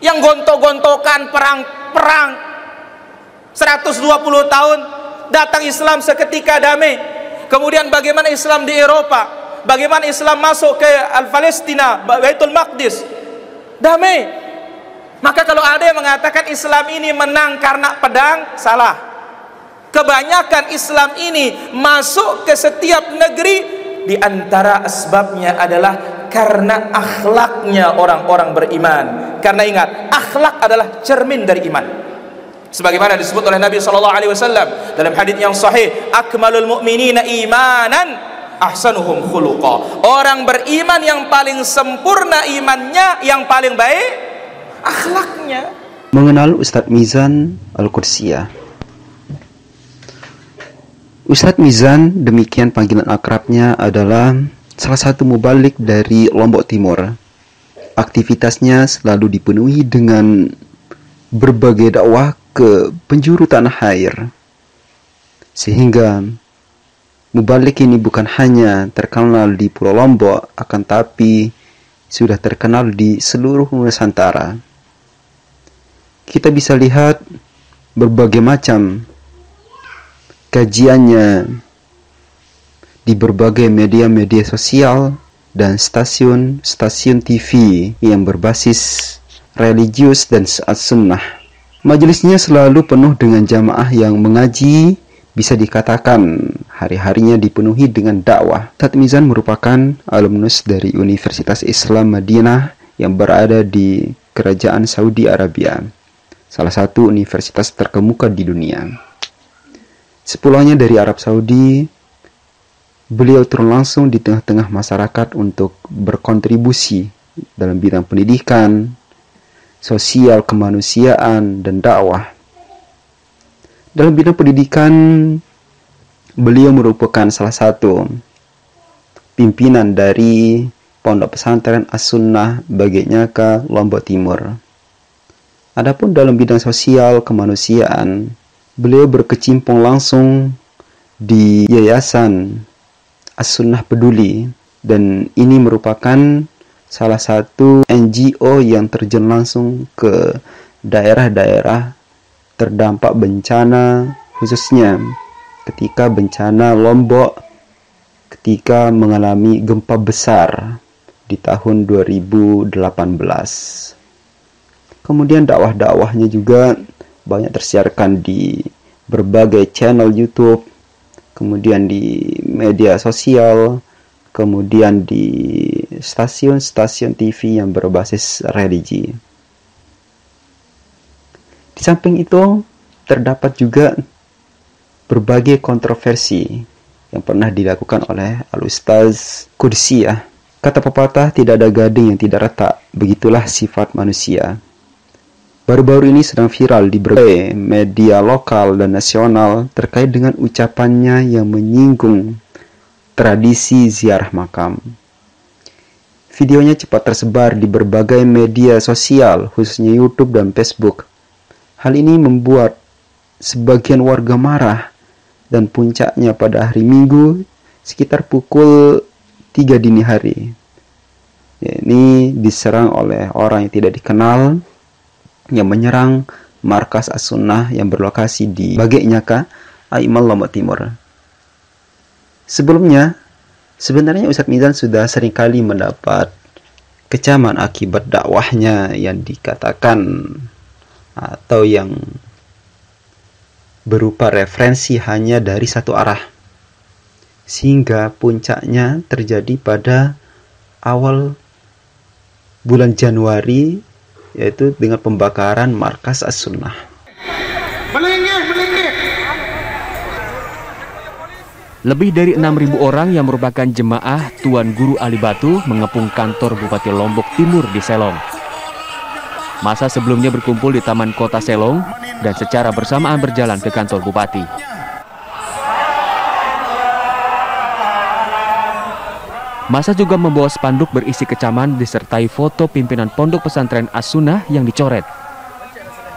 yang gontok-gontokan perang 120 tahun, datang Islam seketika damai. Kemudian bagaimana Islam di Eropa, bagaimana Islam masuk ke Palestina, Baitul Maqdis, damai. Maka kalau ada yang mengatakan Islam ini menang karena pedang, salah. Kebanyakan Islam ini masuk ke setiap negeri, di antara asbabnya adalah karena akhlaknya orang-orang beriman. Karena ingat, akhlak adalah cermin dari iman. Sebagaimana disebut oleh Nabi SAW dalam hadits yang sahih, akmalul mu'minina imanan ahsanuhum khuluqa. Orang beriman yang paling sempurna imannya, yang paling baik akhlaknya. Mengenal Ustadz Mizan Al-Qudsiyah. Ustadz Mizan, demikian panggilan akrabnya, adalah salah satu mubalik dari Lombok Timur. Aktivitasnya selalu dipenuhi dengan berbagai dakwah ke penjuru tanah air, sehingga mubalik ini bukan hanya terkenal di Pulau Lombok, akan tapi sudah terkenal di seluruh Nusantara. Kita bisa lihat berbagai macam kajiannya di berbagai media-media sosial dan stasiun-stasiun TV yang berbasis religius dan sunnah. Majelisnya selalu penuh dengan jamaah yang mengaji, bisa dikatakan hari-harinya dipenuhi dengan dakwah. Ustadz Mizan merupakan alumnus dari Universitas Islam Madinah yang berada di Kerajaan Saudi Arabia, salah satu universitas terkemuka di dunia. Sepulangnya dari Arab Saudi, beliau turun langsung di tengah-tengah masyarakat untuk berkontribusi dalam bidang pendidikan, sosial, kemanusiaan, dan dakwah. Dalam bidang pendidikan, beliau merupakan salah satu pimpinan dari Pondok Pesantren As-Sunnah Bagenyaka, Lombok Timur. Adapun dalam bidang sosial kemanusiaan, beliau berkecimpung langsung di Yayasan As-Sunnah Peduli, dan ini merupakan salah satu NGO yang terjun langsung ke daerah-daerah terdampak bencana, khususnya ketika bencana Lombok ketika mengalami gempa besar di tahun 2018. Kemudian dakwah-dakwahnya juga banyak tersiarkan di berbagai channel YouTube, kemudian di media sosial, kemudian di stasiun-stasiun TV yang berbasis religi. Di samping itu, terdapat juga berbagai kontroversi yang pernah dilakukan oleh Al-Ustaz Qudsiyah. Kata pepatah, tidak ada gading yang tidak retak, begitulah sifat manusia. Baru-baru ini sedang viral di berbagai media lokal dan nasional terkait dengan ucapannya yang menyinggung tradisi ziarah makam. Videonya cepat tersebar di berbagai media sosial, khususnya YouTube dan Facebook. Hal ini membuat sebagian warga marah, dan puncaknya pada hari Minggu sekitar pukul 3 dini hari. Ini diserang oleh orang yang tidak dikenal yang menyerang markas As-Sunnah yang berlokasi di Bagenyaka, Aimal, Lombok Timur. Sebelumnya, sebenarnya Ustadz Mizan sudah seringkali mendapat kecaman akibat dakwahnya yang dikatakan atau yang berupa referensi hanya dari satu arah, sehingga puncaknya terjadi pada awal bulan Januari, yaitu dengan pembakaran markas As-Sunnah. Lebih dari 6.000 orang yang merupakan jemaah Tuan Guru Ali Batu mengepung kantor Bupati Lombok Timur di Selong. Masa sebelumnya berkumpul di Taman Kota Selong dan secara bersamaan berjalan ke kantor Bupati. Masa juga membawa spanduk berisi kecaman disertai foto pimpinan Pondok Pesantren As-Sunnah yang dicoret.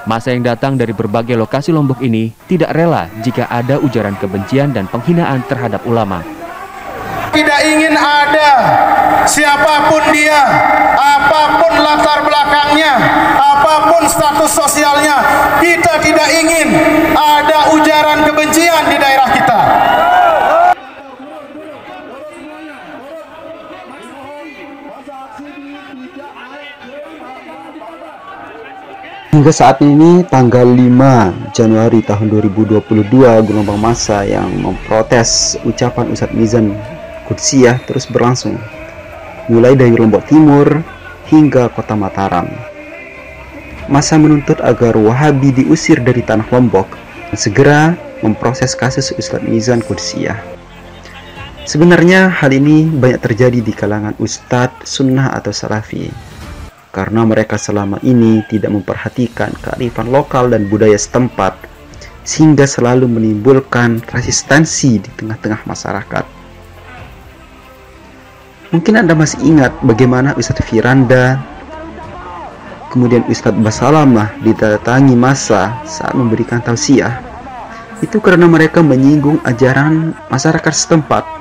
Masa yang datang dari berbagai lokasi Lombok ini tidak rela jika ada ujaran kebencian dan penghinaan terhadap ulama. Tidak ingin ada siapapun dia, apapun latar belakangnya, apapun status sosialnya. Kita tidak ingin ada ujaran kebencian di daerah kita. Hingga saat ini tanggal 5 Januari tahun 2022, gelombang massa yang memprotes ucapan Ustadz Mizan Qudsiyah terus berlangsung, mulai dari Lombok Timur hingga kota Mataram. Massa menuntut agar Wahabi diusir dari tanah Lombok dan segera memproses kasus Ustadz Mizan Qudsiyah. Sebenarnya hal ini banyak terjadi di kalangan Ustadz Sunnah atau Salafi, karena mereka selama ini tidak memperhatikan kearifan lokal dan budaya setempat, sehingga selalu menimbulkan resistensi di tengah-tengah masyarakat. Mungkin Anda masih ingat bagaimana Ustadz Firanda, kemudian Ustadz Basalamah didatangi massa saat memberikan tausiah. Itu karena mereka menyinggung ajaran masyarakat setempat.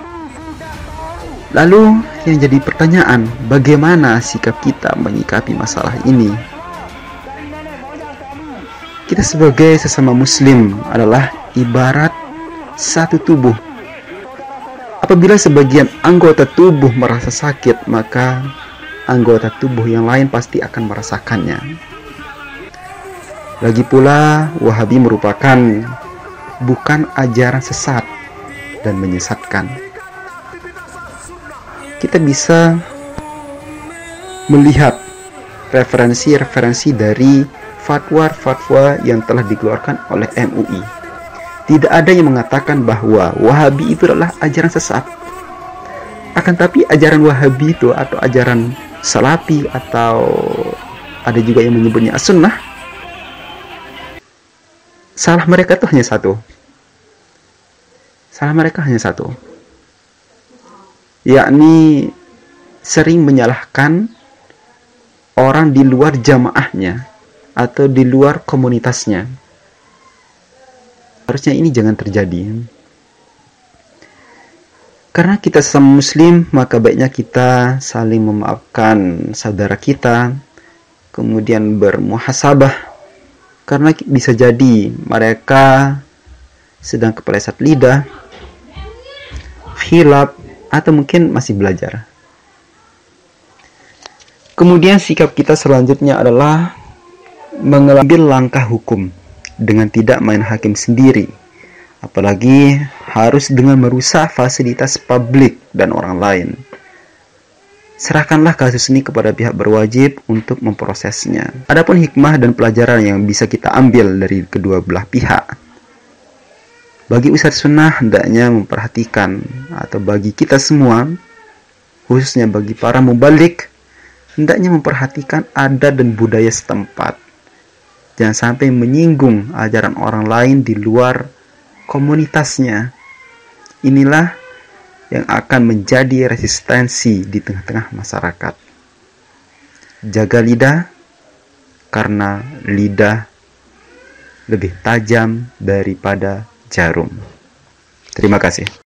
Lalu yang jadi pertanyaan, bagaimana sikap kita menyikapi masalah ini? Kita sebagai sesama muslim adalah ibarat satu tubuh. Apabila sebagian anggota tubuh merasa sakit, maka anggota tubuh yang lain pasti akan merasakannya. Lagi pula, Wahabi merupakan bukan ajaran sesat dan menyesatkan. Kita bisa melihat referensi-referensi dari fatwa-fatwa yang telah dikeluarkan oleh MUI. Tidak ada yang mengatakan bahwa Wahabi itu adalah ajaran sesat. Akan tapi ajaran Wahabi itu atau ajaran Salafi atau ada juga yang menyebutnya As-Sunnah, salah mereka itu hanya satu. Salah mereka hanya satu, yakni sering menyalahkan orang di luar jamaahnya atau di luar komunitasnya. Harusnya ini jangan terjadi. Karena kita sesama muslim, maka baiknya kita saling memaafkan saudara kita, kemudian bermuhasabah, karena bisa jadi mereka sedang kepleset lidah, khilaf, atau mungkin masih belajar. Kemudian sikap kita selanjutnya adalah mengambil langkah hukum dengan tidak main hakim sendiri, apalagi harus dengan merusak fasilitas publik dan orang lain. Serahkanlah kasus ini kepada pihak berwajib untuk memprosesnya. Adapun hikmah dan pelajaran yang bisa kita ambil dari kedua belah pihak, bagi Ustadz Sunnah hendaknya memperhatikan, atau bagi kita semua, khususnya bagi para mubalik, hendaknya memperhatikan adat dan budaya setempat. Jangan sampai menyinggung ajaran orang lain di luar komunitasnya. Inilah yang akan menjadi resistensi di tengah-tengah masyarakat. Jaga lidah, karena lidah lebih tajam daripada jarum. Terima kasih.